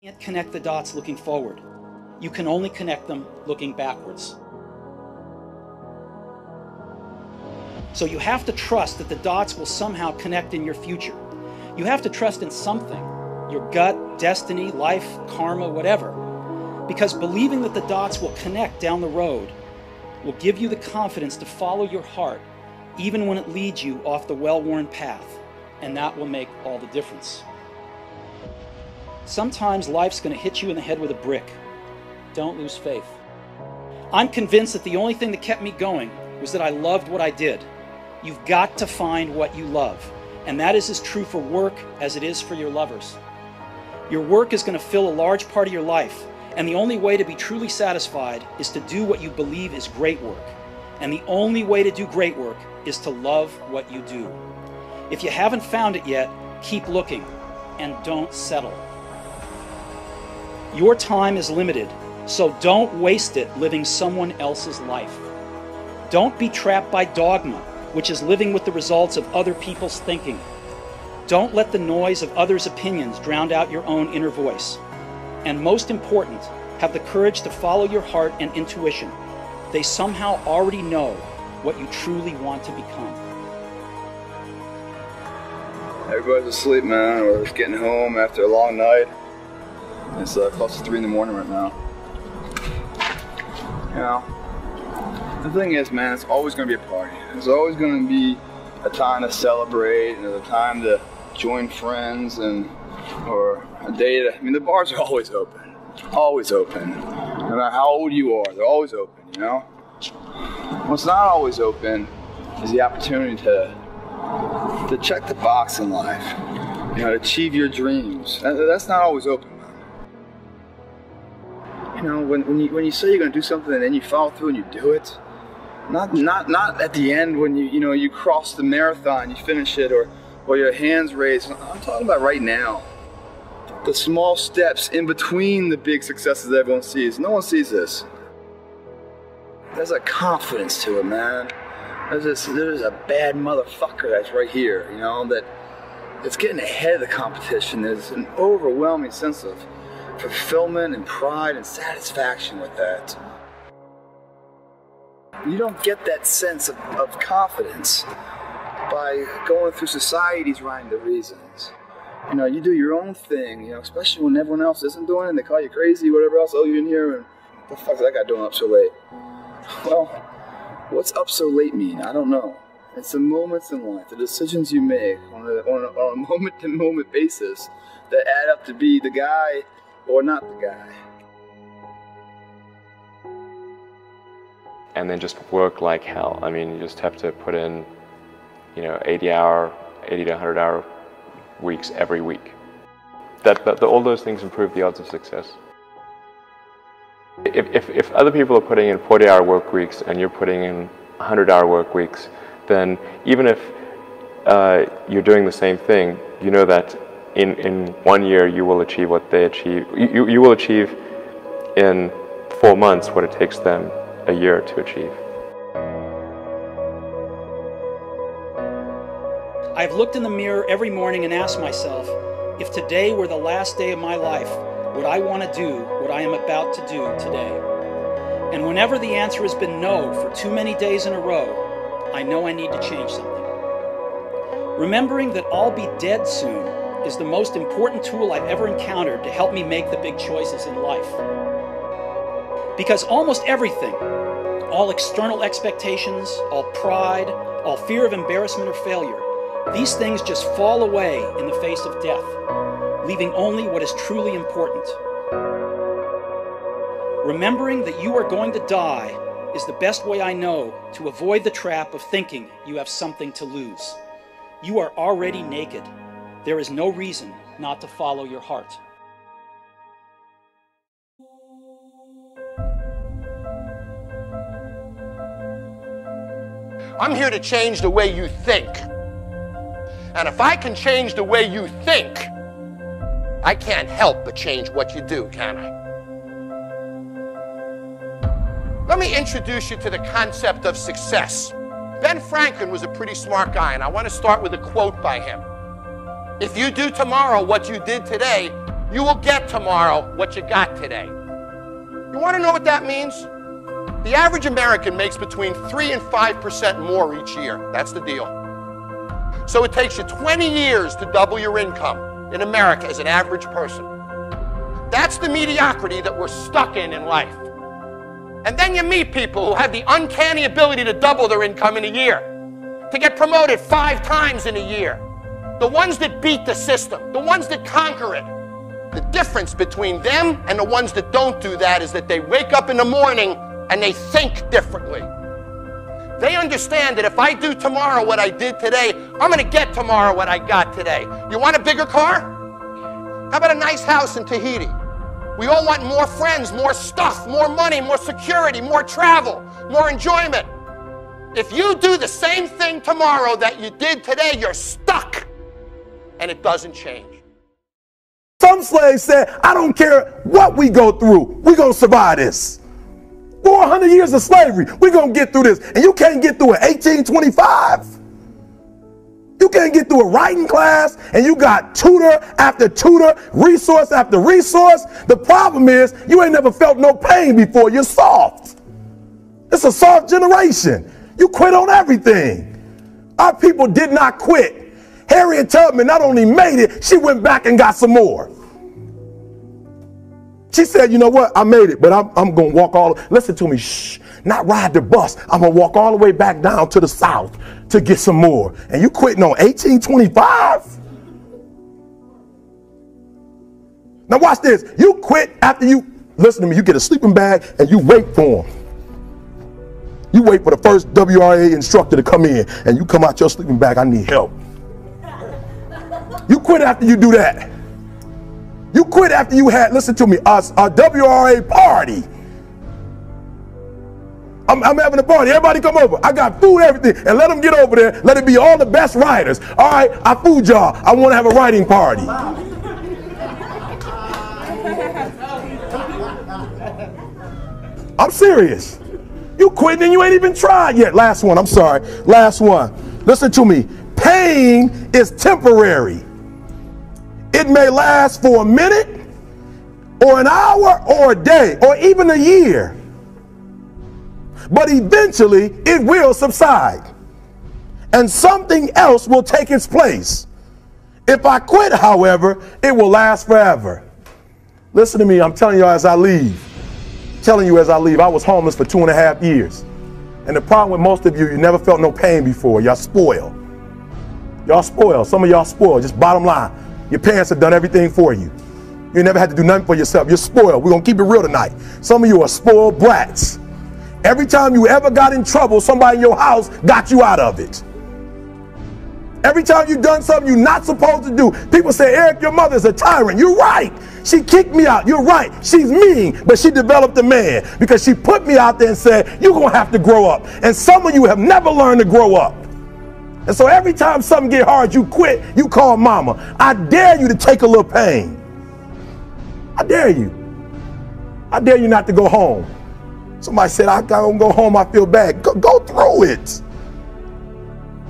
You can't connect the dots looking forward. You can only connect them looking backwards. So you have to trust that the dots will somehow connect in your future. You have to trust in something, your gut, destiny, life, karma, whatever. Because believing that the dots will connect down the road will give you the confidence to follow your heart even when it leads you off the well-worn path, and that will make all the difference. Sometimes life's going to hit you in the head with a brick. Don't lose faith. I'm convinced that the only thing that kept me going was that I loved what I did. You've got to find what you love, and that is as true for work as it is for your lovers. Your work is going to fill a large part of your life, and the only way to be truly satisfied is to do what you believe is great work. And the only way to do great work is to love what you do. If you haven't found it yet, keep looking and don't settle. Your time is limited, so don't waste it living someone else's life. Don't be trapped by dogma, which is living with the results of other people's thinking. Don't let the noise of others' opinions drown out your own inner voice. And most important, have the courage to follow your heart and intuition. They somehow already know what you truly want to become. Everybody's asleep, man. We're just getting home after a long night. It's close to 3 in the morning right now. You know, the thing is, man, it's always going to be a party. There's always going to be a time to celebrate and a time to join friends or a day to, I mean, the bars are always open. Always open. No matter how old you are, they're always open, you know? What's not always open is the opportunity to check the box in life. You know, to achieve your dreams. That's not always open. You know, when you say you're going to do something and then you follow through and you do it, not at the end when you cross the marathon, you finish it, or your hands raised. I'm talking about right now. The small steps in between the big successes that everyone sees. No one sees this. There's a confidence to it, man. There's a bad motherfucker that's right here, you know, that it's getting ahead of the competition. There's an overwhelming sense of fulfillment and pride and satisfaction with that. You don't get that sense of confidence by going through society's rhyme to reasons. You know, you do your own thing, you know, especially when everyone else isn't doing it and they call you crazy, whatever else. Oh, you're in here, and what the fuck's that guy doing up so late? Well, what's up so late mean? I don't know. It's the moments in life, the decisions you make on a moment-to-moment basis that add up to be the guy or not the guy. And then just work like hell. I mean, you just have to put in, 80 to 100 hour weeks every week. All those things improve the odds of success. If other people are putting in 40-hour work weeks and you're putting in 100-hour work weeks, then even if you're doing the same thing, you know that in 1 year you will achieve what they achieve. You will achieve in 4 months what it takes them a year to achieve. I've looked in the mirror every morning and asked myself, if today were the last day of my life, would I want to do what I am about to do today? And whenever the answer has been no for too many days in a row, I know I need to change something. Remembering that I'll be dead soon is the most important tool I've ever encountered to help me make the big choices in life. Because almost everything, all external expectations, all pride, all fear of embarrassment or failure, these things just fall away in the face of death, leaving only what is truly important. Remembering that you are going to die is the best way I know to avoid the trap of thinking you have something to lose. You are already naked. There is no reason not to follow your heart. I'm here to change the way you think. And if I can change the way you think, I can't help but change what you do, can I? Let me introduce you to the concept of success. Ben Franklin was a pretty smart guy, and I want to start with a quote by him. If you do tomorrow what you did today, you will get tomorrow what you got today. You want to know what that means? The average American makes between 3 and 5% more each year. That's the deal. So it takes you 20 years to double your income in America as an average person. That's the mediocrity that we're stuck in life. And then you meet people who have the uncanny ability to double their income in a year, to get promoted 5 times in a year. The ones that beat the system, the ones that conquer it. The difference between them and the ones that don't do that is that they wake up in the morning and they think differently. They understand that if I do tomorrow what I did today, I'm going to get tomorrow what I got today. You want a bigger car? How about a nice house in Tahiti? We all want more friends, more stuff, more money, more security, more travel, more enjoyment. If you do the same thing tomorrow that you did today, you're stuck. And it doesn't change. Some slaves said, I don't care what we go through, we're going to survive this. 400 years of slavery, we're going to get through this. And you can't get through it 1825. You can't get through a writing class, and you got tutor after tutor, resource after resource. The problem is, you ain't never felt no pain before. You're soft. It's a soft generation. You quit on everything. Our people did not quit. Harriet Tubman not only made it, she went back and got some more. She said, you know what, I made it, but I'm going to walk all, listen to me, shh, not ride the bus. I'm going to walk all the way back down to the South to get some more. And you quitting on 1825? Now watch this. You quit after you, listen to me, you get a sleeping bag and you wait for them. You wait for the first WRA instructor to come in and you come out your sleeping bag, I need help. You quit after you do that. You quit after you had, listen to me, a WRA party. I'm having a party. Everybody come over. I got food, everything. And let them get over there. Let it be all the best writers. All right, I fooled y'all. I want to have a writing party. I'm serious. You quitting and you ain't even tried yet. Last one, I'm sorry. Last one. Listen to me. Pain is temporary. It may last for a minute, or an hour, or a day, or even a year. But eventually, it will subside. And something else will take its place. If I quit, however, it will last forever. Listen to me, I'm telling you as I leave. I was homeless for 2.5 years. And the problem with most of you, you never felt no pain before. Y'all spoiled. Y'all spoiled. Some of y'all spoiled, just bottom line. Your parents have done everything for you. You never had to do nothing for yourself. You're spoiled. We're going to keep it real tonight. Some of you are spoiled brats. Every time you ever got in trouble, somebody in your house got you out of it. Every time you've done something you're not supposed to do, people say, Eric, your mother's a tyrant. You're right. She kicked me out. You're right. She's mean, but she developed a man because she put me out there and said, you're going to have to grow up. And some of you have never learned to grow up. And so every time something get hard, you quit, you call mama. I dare you to take a little pain. I dare you. I dare you not to go home. Somebody said, I don't go home, I feel bad. Go through it.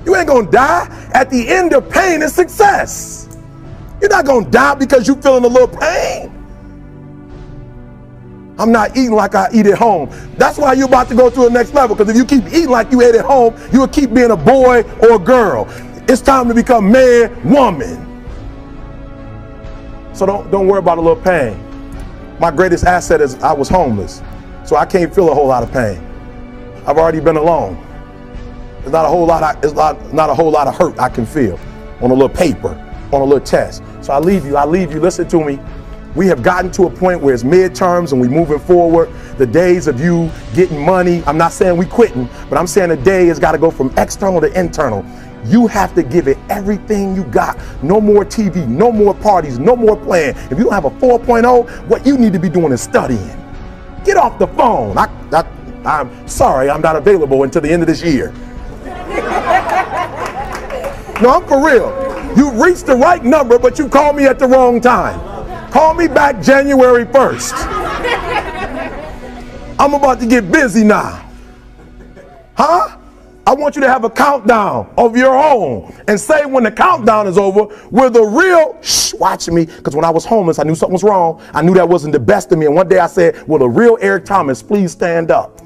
You ain't gonna die. At the end of pain is success. You're not gonna die because you're feeling a little pain. I'm not eating like I eat at home. That's why you're about to go to the next level, because if you keep eating like you ate at home, you will keep being a boy or a girl. It's time to become man, woman. So don't worry about a little pain. My greatest asset is I was homeless, so I can't feel a whole lot of pain. I've already been alone. It's not a whole lot of hurt I can feel on a little paper, on a little test. So I leave you, listen to me. We have gotten to a point where it's midterms and we're moving forward. The days of you getting money, I'm not saying we quitting, but I'm saying the day has got to go from external to internal. You have to give it everything you got. No more TV, no more parties, no more playing. If you don't have a 4.0, what you need to be doing is studying. Get off the phone. I'm sorry, I'm not available until the end of this year. No, I'm for real. You reached the right number, but you called me at the wrong time. Call me back January 1st. I'm about to get busy now. Huh? I want you to have a countdown of your own and say when the countdown is over, will the real, watch me, because when I was homeless, I knew something was wrong. I knew that wasn't the best of me. And one day I said, will the real Eric Thomas please stand up?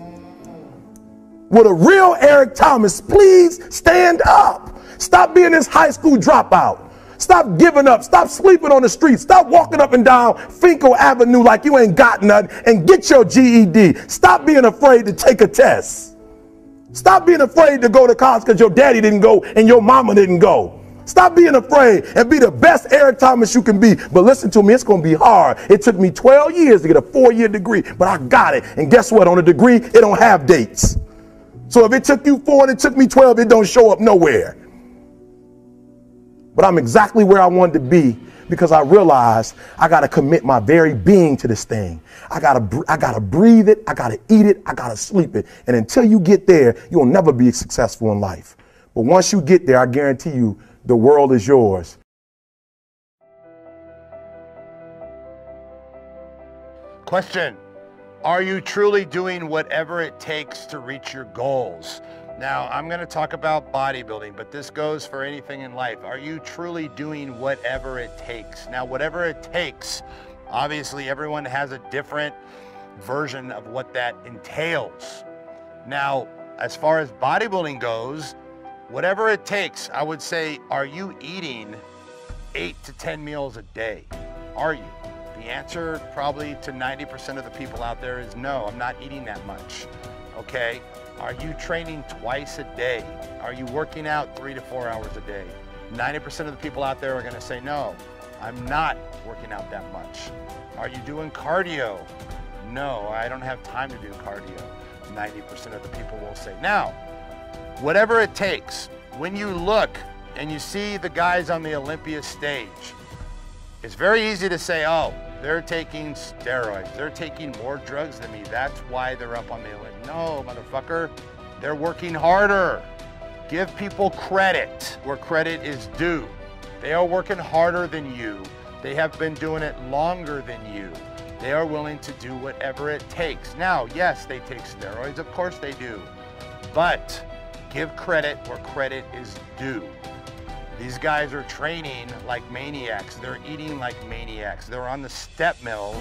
Will the real Eric Thomas please stand up? Stop being this high school dropout. Stop giving up. Stop sleeping on the street. Stop walking up and down Finkel Avenue like you ain't got nothing, and get your GED. Stop being afraid to take a test. Stop being afraid to go to college because your daddy didn't go and your mama didn't go. Stop being afraid and be the best Eric Thomas you can be. But listen to me, it's going to be hard. It took me 12 years to get a 4-year degree, but I got it. And guess what? On a degree, it don't have dates. So if it took you 4 and it took me 12, it don't show up nowhere. But I'm exactly where I wanted to be because I realized I got to commit my very being to this thing. I got to breathe it. I got to eat it. I got to sleep it. And until you get there, you'll never be successful in life. But once you get there, I guarantee you the world is yours. Question: are you truly doing whatever it takes to reach your goals? Now, I'm going to talk about bodybuilding, but this goes for anything in life. Are you truly doing whatever it takes? Now, whatever it takes, obviously everyone has a different version of what that entails. Now, as far as bodybuilding goes, whatever it takes, I would say, are you eating 8 to 10 meals a day? Are you? The answer probably to 90% of the people out there is no, I'm not eating that much, okay? Are you training twice a day? Are you working out 3 to 4 hours a day? 90% of the people out there are gonna say, no, I'm not working out that much. Are you doing cardio? No, I don't have time to do cardio. 90% of the people will say. Now, whatever it takes, when you look and you see the guys on the Olympia stage, it's very easy to say, oh, they're taking steroids. They're taking more drugs than me. That's why they're up on the Olympics. No, motherfucker, they're working harder. Give people credit where credit is due. They are working harder than you. They have been doing it longer than you. They are willing to do whatever it takes. Now, yes, they take steroids. Of course they do. But give credit where credit is due. These guys are training like maniacs. They're eating like maniacs. They're on the step mill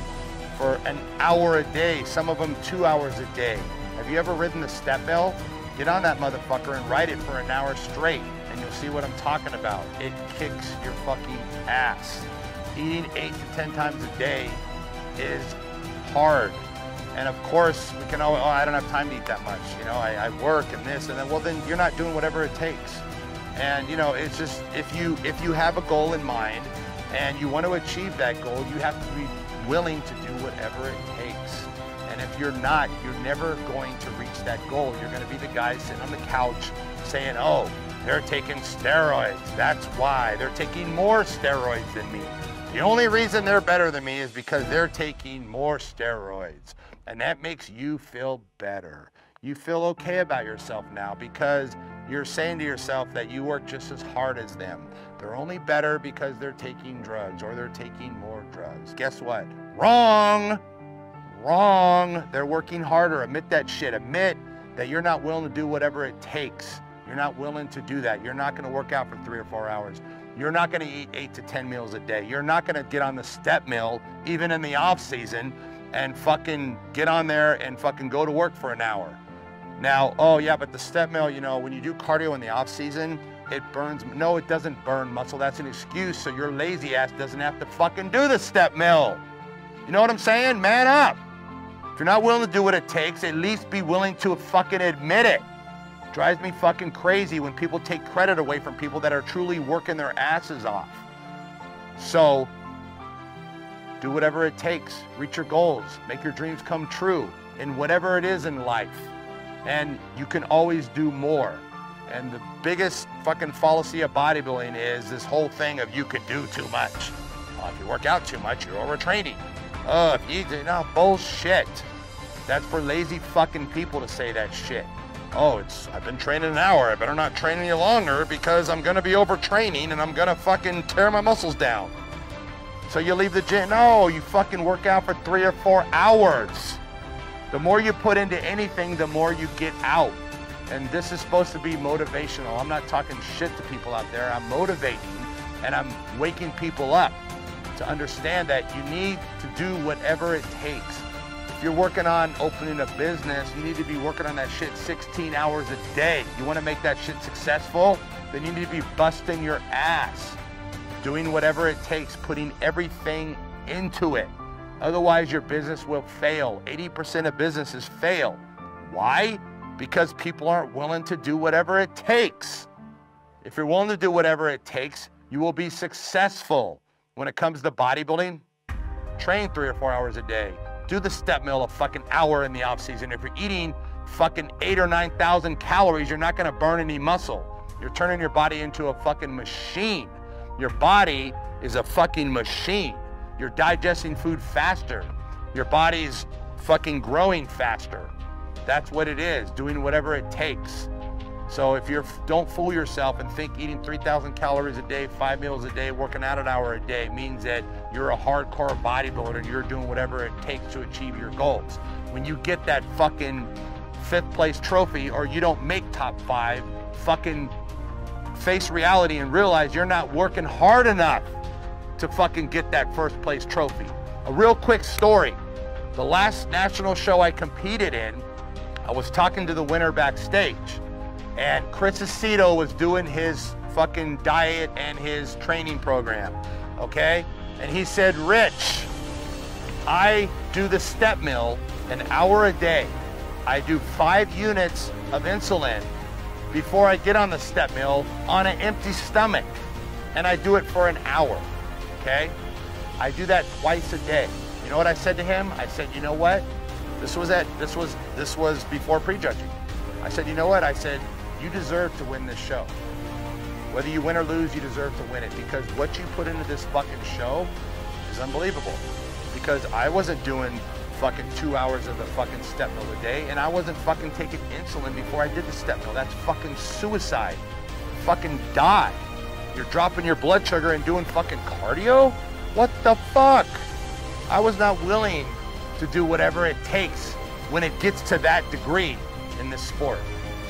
for an hour a day, some of them 2 hours a day. Have you ever ridden the step mill? Get on that motherfucker and ride it for an hour straight, and you'll see what I'm talking about. It kicks your fucking ass. Eating 8 to 10 times a day is hard. And of course, we can always, oh, I don't have time to eat that much. You know, I work and this and then, well, then you're not doing whatever it takes. And you know, it's just, if you have a goal in mind and you want to achieve that goal, you have to be willing to do whatever it takes. And if you're not, you're never going to reach that goal. You're going to be the guy sitting on the couch saying, oh, they're taking steroids. That's why. They're taking more steroids than me. The only reason they're better than me is because they're taking more steroids. And that makes you feel better. You feel okay about yourself now because you're saying to yourself that you work just as hard as them. They're only better because they're taking drugs or they're taking more drugs. Guess what? Wrong. Wrong. They're working harder. Admit that shit. Admit that you're not willing to do whatever it takes. You're not willing to do that. You're not going to work out for 3 or 4 hours. You're not going to eat 8 to 10 meals a day. You're not going to get on the step mill, even in the off season, and fucking get on there and fucking go to work for an hour. Now, oh yeah, but the step mill, you know, when you do cardio in the off season, it burns. No, it doesn't burn muscle. That's an excuse so your lazy ass doesn't have to fucking do the step mill. You know what I'm saying? Man up. If you're not willing to do what it takes, at least be willing to fucking admit it. Drives me fucking crazy when people take credit away from people that are truly working their asses off. So, do whatever it takes. Reach your goals. Make your dreams come true in whatever it is in life. And you can always do more. And the biggest fucking fallacy of bodybuilding is this whole thing of you could do too much. If you work out too much, you're overtraining. If you do, no, bullshit. That's for lazy fucking people to say that shit. Oh, I've been training an hour, I better not train any longer because I'm gonna be overtraining and I'm gonna fucking tear my muscles down. So you leave the gym. No, you fucking work out for 3 or 4 hours. The more you put into anything, the more you get out. And this is supposed to be motivational. I'm not talking shit to people out there. I'm motivating and I'm waking people up to understand that you need to do whatever it takes. If you're working on opening a business, you need to be working on that shit 16 hours a day. You want to make that shit successful? Then you need to be busting your ass, doing whatever it takes, putting everything into it. Otherwise, your business will fail. 80% of businesses fail. Why? Because people aren't willing to do whatever it takes. If you're willing to do whatever it takes, you will be successful. When it comes to bodybuilding, train 3 or 4 hours a day. Do the step mill a fucking hour in the off season. If you're eating fucking 8,000 or 9,000 calories, you're not gonna burn any muscle. You're turning your body into a fucking machine. Your body is a fucking machine. You're digesting food faster. Your body's fucking growing faster. That's what it is, doing whatever it takes. So if you're, don't fool yourself and think eating 3,000 calories a day, 5 meals a day, working out an hour a day means that you're a hardcore bodybuilder and you're doing whatever it takes to achieve your goals. When you get that fucking 5th place trophy or you don't make top 5, fucking face reality and realize you're not working hard enough to fucking get that 1st place trophy. A real quick story. The last national show I competed in, I was talking to the winner backstage, and Chris Aceto was doing his fucking diet and his training program, okay? And he said, Rich, I do the step mill an hour a day. I do 5 units of insulin before I get on the step mill on an empty stomach, and I do it for an hour, okay? I do that twice a day. You know what I said to him? I said, you know what? This was before prejudging. I said, you know what? I said, you deserve to win this show. Whether you win or lose, you deserve to win it, because what you put into this fucking show is unbelievable. Because I wasn't doing fucking 2 hours of the fucking step mill a day, and I wasn't fucking taking insulin before I did the step mill. That's fucking suicide. Fucking die. You're dropping your blood sugar and doing fucking cardio? What the fuck? I was not willing to do whatever it takes when it gets to that degree in this sport.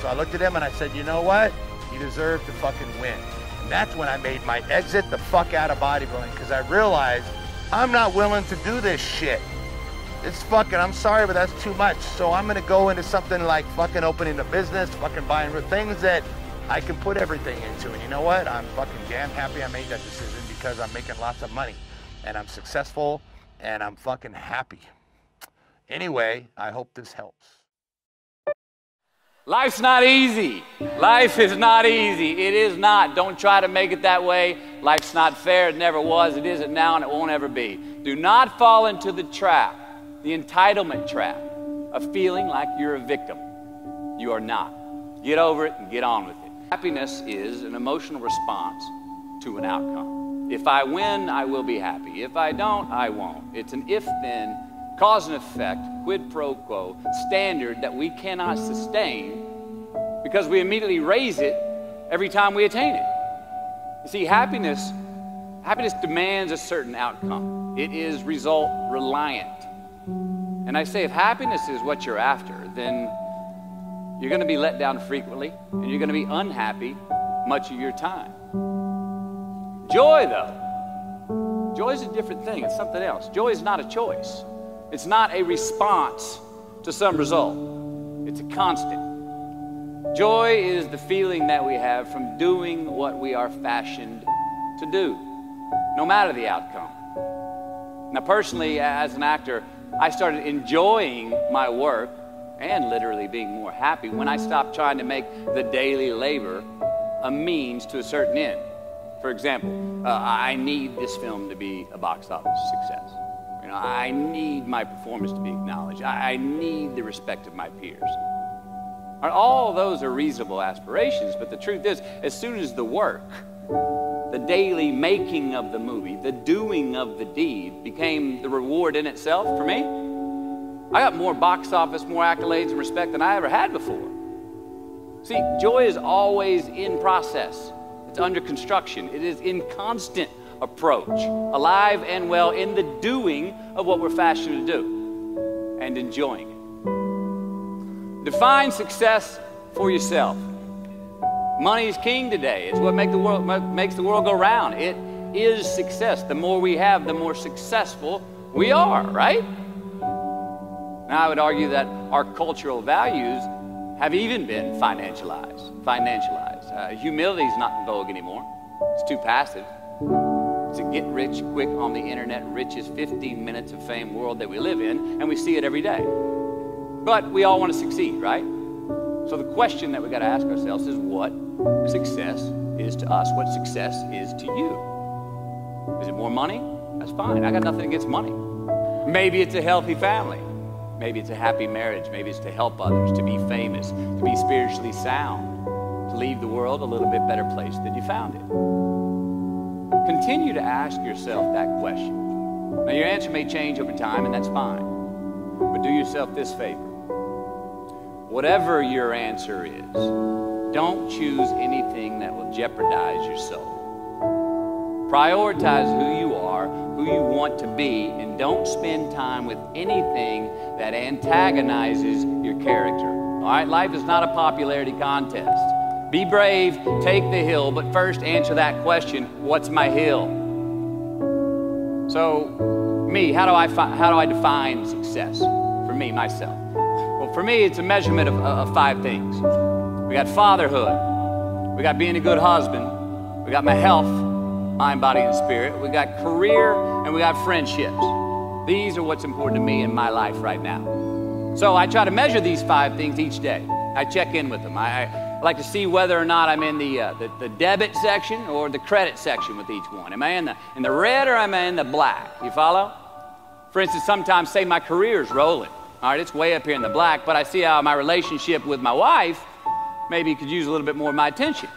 So I looked at him and I said, you know what? You deserve to fucking win. And that's when I made my exit the fuck out of bodybuilding, because I realized I'm not willing to do this shit. It's fucking, I'm sorry, but that's too much. So I'm gonna go into something like fucking opening a business, fucking buying things that I can put everything into. And you know what? I'm fucking damn happy I made that decision, because I'm making lots of money and I'm successful and I'm fucking happy. Anyway, I hope this helps. Life's not easy. Life is not easy. It is not. Don't try to make it that way. Life's not fair. It never was. It isn't now, and it won't ever be. Do not fall into the trap, the entitlement trap, of feeling like you're a victim. You are not. Get over it and get on with it. Happiness is an emotional response to an outcome. If I win, I will be happy. If I don't, I won't. It's an if-then, cause and effect, quid pro quo standard that we cannot sustain because we immediately raise it every time we attain it. You see, happiness demands a certain outcome. It is result reliant. And I say, if happiness is what you're after, then you're going to be let down frequently, and you're going to be unhappy much of your time. Joy, though, joy is a different thing. It's something else. Joy is not a choice. It's not a response to some result. It's a constant. Joy is the feeling that we have from doing what we are fashioned to do, no matter the outcome. Now, personally, as an actor, I started enjoying my work and literally being more happy when I stopped trying to make the daily labor a means to a certain end. For example, I need this film to be a box office success. You know, I need my performance to be acknowledged. I need the respect of my peers. All of those are reasonable aspirations, but the truth is, as soon as the work, the daily making of the movie, the doing of the deed became the reward in itself for me, I got more box office, more accolades and respect than I ever had before. See, joy is always in process. It's under construction. It is in constant approach, alive and well in the doing of what we're fashioned to do and enjoying it. Define success for yourself. Money is king today. It's what makes the world go round. It is success. The more we have, the more successful we are, right? Now, I would argue that our cultural values have even been financialized. Humility is not in vogue anymore. It's too passive. It's a get rich quick on the internet, richest 15 minutes of fame world that we live in, and we see it every day. But we all want to succeed, right? So the question that we got to ask ourselves is what success is to us, what success is to you. Is it more money? That's fine. I got nothing against money. Maybe it's a healthy family. Maybe it's a happy marriage. Maybe it's to help others, to be famous, to be spiritually sound, to leave the world a little bit better place than you found it. Continue to ask yourself that question. Now, your answer may change over time, and that's fine. But do yourself this favor. Whatever your answer is, don't choose anything that will jeopardize your soul. Prioritize who you are, who you want to be, and don't spend time with anything that antagonizes your character. All right? Life is not a popularity contest. Be brave, take the hill, but first answer that question, what's my hill? So, me, how do I define success? For me, myself. Well, for me, it's a measurement of 5 things. We got fatherhood. We got being a good husband. We got my health, mind, body, and spirit. We got career, and we got friendships. These are what's important to me in my life right now. So I try to measure these 5 things each day. I check in with them. I like to see whether or not I'm in the debit section or the credit section with each one. Am I in the red or am I in the black? You follow? For instance, sometimes say my career's rolling. All right, it's way up here in the black, but I see how my relationship with my wife maybe could use a little bit more of my attention.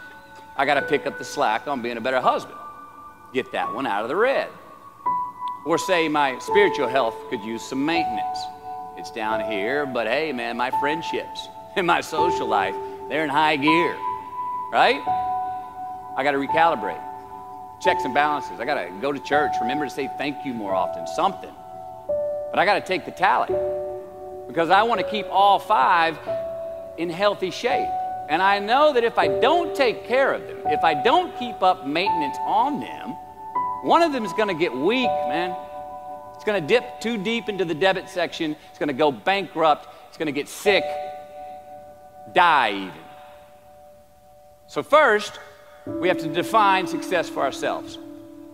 I got to pick up the slack on being a better husband. Get that one out of the red. Or say my spiritual health could use some maintenance. It's down here, but hey, man, my friendships and my social life, they're in high gear, right? I got to recalibrate. Checks and balances. I got to go to church, remember to say thank you more often, something. But I got to take the tally because I want to keep all 5 in healthy shape. And I know that if I don't take care of them, if I don't keep up maintenance on them, one of them is going to get weak, man. It's going to dip too deep into the debit section. It's going to go bankrupt. It's going to get sick, die even. So first, we have to define success for ourselves.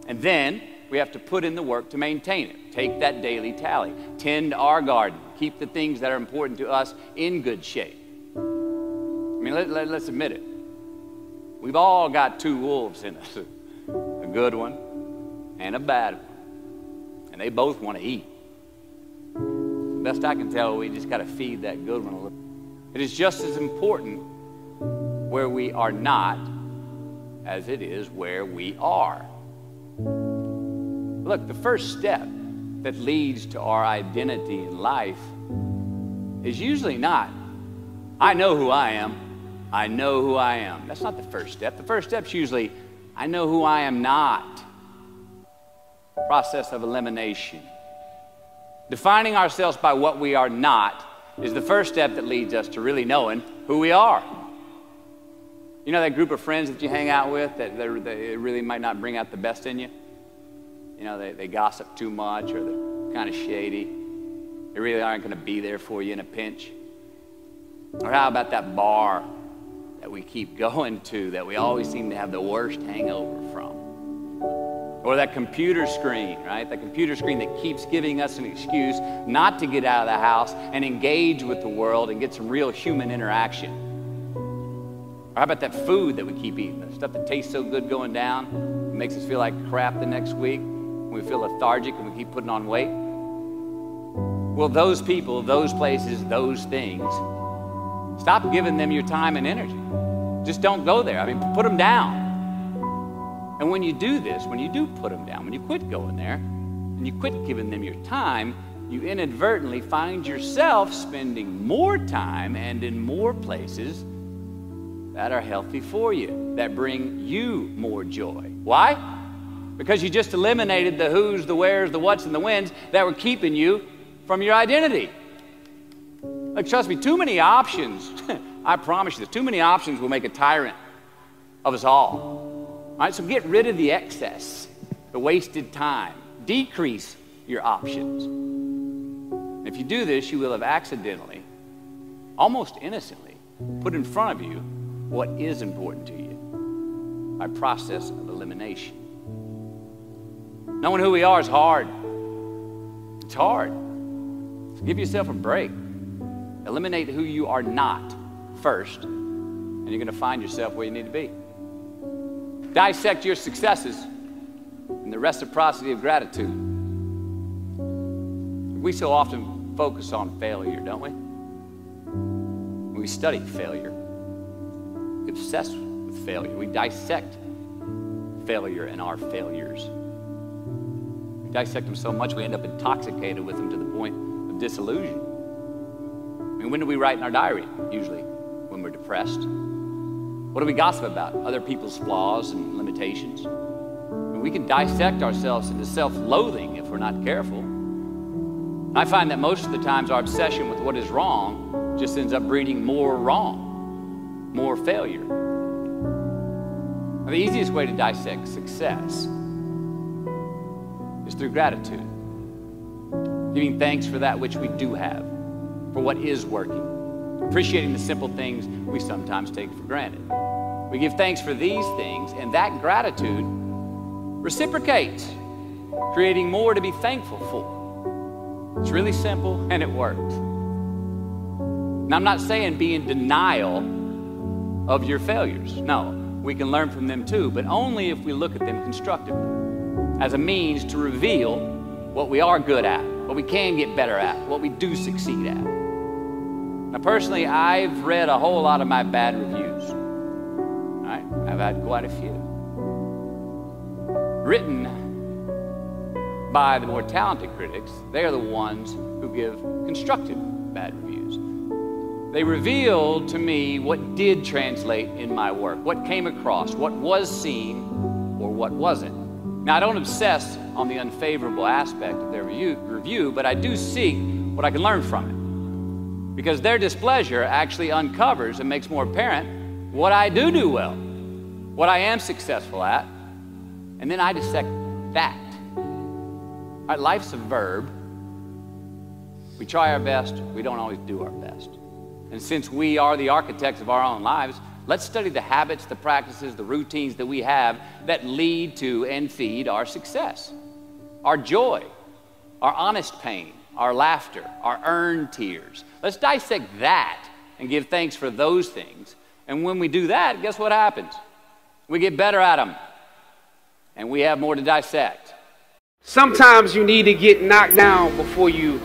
And then we have to put in the work to maintain it. Take that daily tally. Tend our garden. Keep the things that are important to us in good shape. I mean, let's admit it. We've all got 2 wolves in us. A good one and a bad one. And they both want to eat. Best I can tell, we just got to feed that good one a little. It is just as important where we are not as it is where we are. Look, the first step that leads to our identity in life is usually not, I know who I am. I know who I am. That's not the first step. The first step's usually, I know who I am not. Process of elimination. Defining ourselves by what we are not is the first step that leads us to really knowing who we are. You know that group of friends that you hang out with that they really might not bring out the best in you? You know, they gossip too much or they're kind of shady. They really aren't going to be there for you in a pinch. Or how about that bar that we keep going to that we always seem to have the worst hangover from? Or that computer screen, right? That computer screen that keeps giving us an excuse not to get out of the house and engage with the world and get some real human interaction. Or how about that food that we keep eating? The stuff that tastes so good going down, it makes us feel like crap the next week. We feel lethargic and we keep putting on weight. Well, those people, those places, those things, stop giving them your time and energy. Just don't go there. I mean, put them down. And when you do this, when you do put them down, when you quit going there, and you quit giving them your time, you inadvertently find yourself spending more time and in more places that are healthy for you, that bring you more joy. Why? Because you just eliminated the who's, the where's, the what's, and the when's that were keeping you from your identity. Like, trust me, too many options I promise you, too many options will make a tyrant of us all. All right, so get rid of the excess, the wasted time. Decrease your options. And if you do this, you will have accidentally, almost innocently, put in front of you what is important to you by process of elimination. Knowing who we are is hard. It's hard. So give yourself a break. Eliminate who you are not first, and you're going to find yourself where you need to be. Dissect your successes and the reciprocity of gratitude. We so often focus on failure, don't we? When we study failure, we obsess with failure. We dissect failure and our failures. We dissect them so much we end up intoxicated with them to the point of disillusion. I mean, when do we write in our diary? Usually when we're depressed. What do we gossip about? Other people's flaws and limitations. I mean, we can dissect ourselves into self-loathing if we're not careful. I find that most of the times our obsession with what is wrong just ends up breeding more wrong, more failure. Now, the easiest way to dissect success is through gratitude. Giving thanks for that which we do have, for what is working. Appreciating the simple things we sometimes take for granted. We give thanks for these things, and that gratitude reciprocates, creating more to be thankful for. It's really simple, and it works. Now, I'm not saying be in denial of your failures. No, we can learn from them too, but only if we look at them constructively, as a means to reveal what we are good at, what we can get better at, what we do succeed at. Now, personally, I've read a whole lot of my bad reviews. All right? I've had quite a few. Written by the more talented critics, they are the ones who give constructive bad reviews. They reveal to me what did translate in my work, what came across, what was seen, or what wasn't. Now, I don't obsess on the unfavorable aspect of their review, but I do seek what I can learn from it. Because their displeasure actually uncovers and makes more apparent what I do well, what I am successful at, and then I dissect that. All right, life's a verb. We try our best, we don't always do our best. And since we are the architects of our own lives, let's study the habits, the practices, the routines that we have that lead to and feed our success, our joy, our honest pain, our laughter, our earned tears. Let's dissect that and give thanks for those things. And when we do that, guess what happens? We get better at them, and we have more to dissect. Sometimes you need to get knocked down before you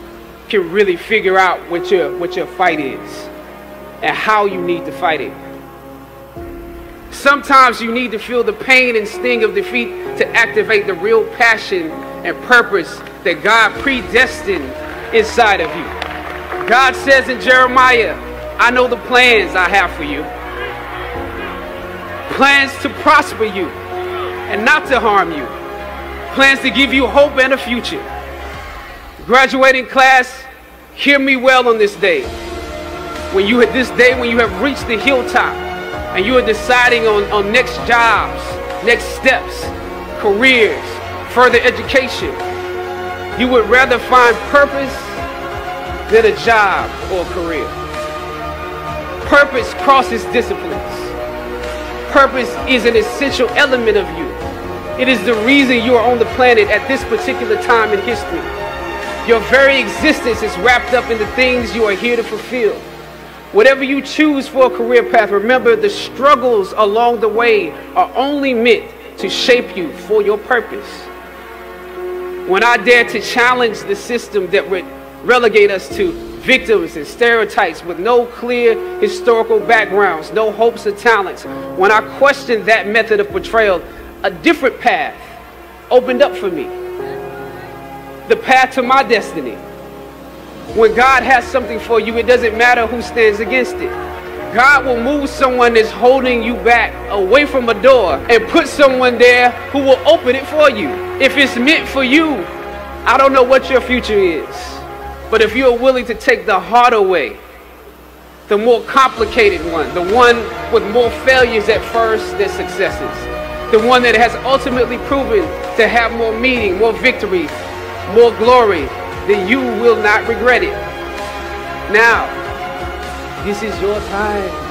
can really figure out what your fight is and how you need to fight it. Sometimes you need to feel the pain and sting of defeat to activate the real passion and purpose that God predestined inside of you. God says in Jeremiah, I know the plans I have for you. Plans to prosper you and not to harm you. Plans to give you hope and a future. Graduating class, hear me well on this day. When you have reached the hilltop and you are deciding on next jobs, next steps, careers, further education, you would rather find purpose than a job or a career. Purpose crosses disciplines. Purpose is an essential element of you. It is the reason you are on the planet at this particular time in history. Your very existence is wrapped up in the things you are here to fulfill. Whatever you choose for a career path, remember the struggles along the way are only meant to shape you for your purpose. When I dare to challenge the system that would relegate us to victims and stereotypes with no clear historical backgrounds, no hopes or talents, when I questioned that method of portrayal, a different path opened up for me. The path to my destiny. When God has something for you, it doesn't matter who stands against it. God will move someone that's holding you back away from a door and put someone there who will open it for you. If it's meant for you, I don't know what your future is. But if you're willing to take the harder way, the more complicated one, the one with more failures at first than successes, the one that has ultimately proven to have more meaning, more victory, more glory, then you will not regret it. Now, this is your time.